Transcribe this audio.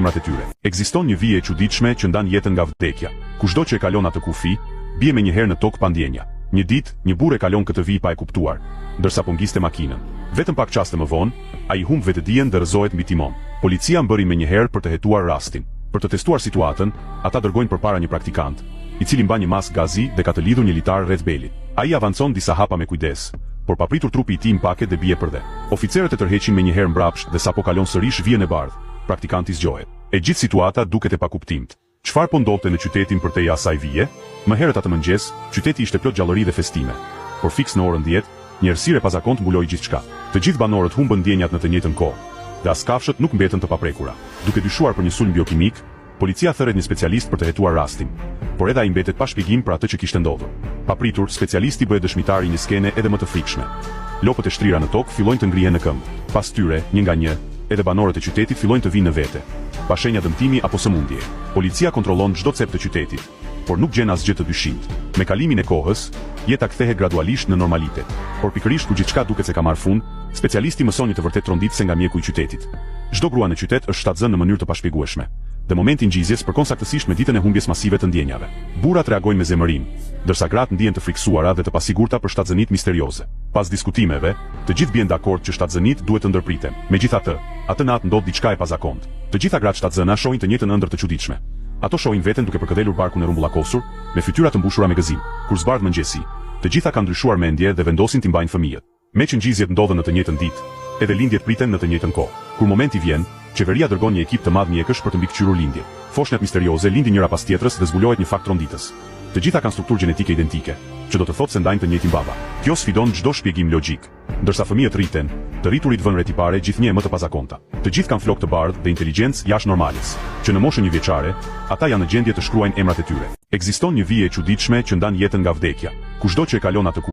emrat e tyre. Ekziston një vije e çuditshme që ndan jetën nga vdekja. Kushdo që e kalon atë kufi, bie me njëherë në tokë pa ndjenja. Një ditë, një burrë e kalon këtë vijë pa e kuptuar, ndërsa po ngiste makinën. Vetëm pak çaste më vonë, ai humb vetëdijen dhe rrëzohet mbi timon. Policia mbërri me njëherë për të hetuar rastin. Për të testuar situatën, ata dërgojnë përpara një praktikant, i cili mban një maskë gazi dhe ka të lidhur një litar rreth belit. Ai avancon disa hapa me kujdes, por papritur trupi i tij mpaket dhe bie përdhe. Oficerët e tërheqin me njëherë mbrapsht dhe sapo kalon sërish vijën e bardhë, praktikanti zgjohet. E gjithë situata duket e pakuptimt. Çfarë po ndodhte në qytetin përtej asaj vije? Më herët atë mëngjes, qyteti ishte plot gjallëri dhe festime. Por fiks në orën 10, një errësirë pazakont mbuloi gjithçka. Të gjithë banorët humbën ndjenjat në të njëjtën kohë, dhe as kafshët nuk mbetën të paprekura. Duke dyshuar për një sulm biokimik, policia thërret një specialist për të hetuar rastin, por edhe ai mbetet pa shpjegim për atë që kishte ndodhur. Papritur, specialisti bëhet dëshmitar i një skene edhe më të frikshme. Lopët e shtrira në tokë fillojnë të ngrihen në këmbë. Pas tyre, një nga një, edhe banorët e qytetit fillojnë të vinë në vete, pa shenja dëmtimi apo sëmundje. Policia kontrollon çdo cep të qytetit, por nuk gjen asgjë të dyshimt. Me kalimin e kohës, jeta kthehet gradualisht në normalitet. Por pikërisht kur gjithçka duket se ka marrë fund, specialisti mëson një të vërtet tronditse nga mjeku i qytetit. Çdo grua në qytet është shtatzënë në mënyrë të pashpjegueshme, dhe momenti i ngjizjes përkon saktësisht me ditën e humbjes masive të ndjenjave. Burrat reagojnë me zemërim, ndërsa gratë ndihen të friksuara dhe të pasigurta për shtatzënit misterioze. Pas diskutimeve, të gjithë bien dakord që shtatzënit duhet të ndërpriten. Megjithatë, atë natë ndodh diçka e pazakontë. Të gjitha gratë shtatzëna shohin të njëjtën ëndër të çuditshme. Ato shohin veten duke përkëdhelur barkun e rrumbullakosur, me fytyra të mbushura me gëzim. Kur zbardh mëngjesi, të gjitha kanë ndryshuar mendje dhe vendosin t'i mbajnë fëmijët. Me që ngjizjet ndodhen në të njëjtën ditë, edhe lindjet priten në të njëjtën kohë. Kur momenti vjen, qeveria dërgon një ekip të madh mjekësh për të mbikëqyrur lindjen. Foshnjat misterioze lindin njëra pas tjetrës dhe zbulohet një fakt tronditës. Të gjitha kanë strukturë gjenetike identike, që do të thotë se ndajnë të njëjtin baba. Kjo sfidon çdo shpjegim logjik. Ndërsa fëmijët rriten, të rriturit vënë retipare gjithnjë më të pazakonta. Të gjithë kanë flokë të bardhë dhe inteligjencë jashtë normales, që në moshën 1 vjeçare, ata janë në gjendje të shkruajnë emrat e tyre. Ekziston një vije e çuditshme që ndan jetën nga vdekja. Kushdo që e kalon atë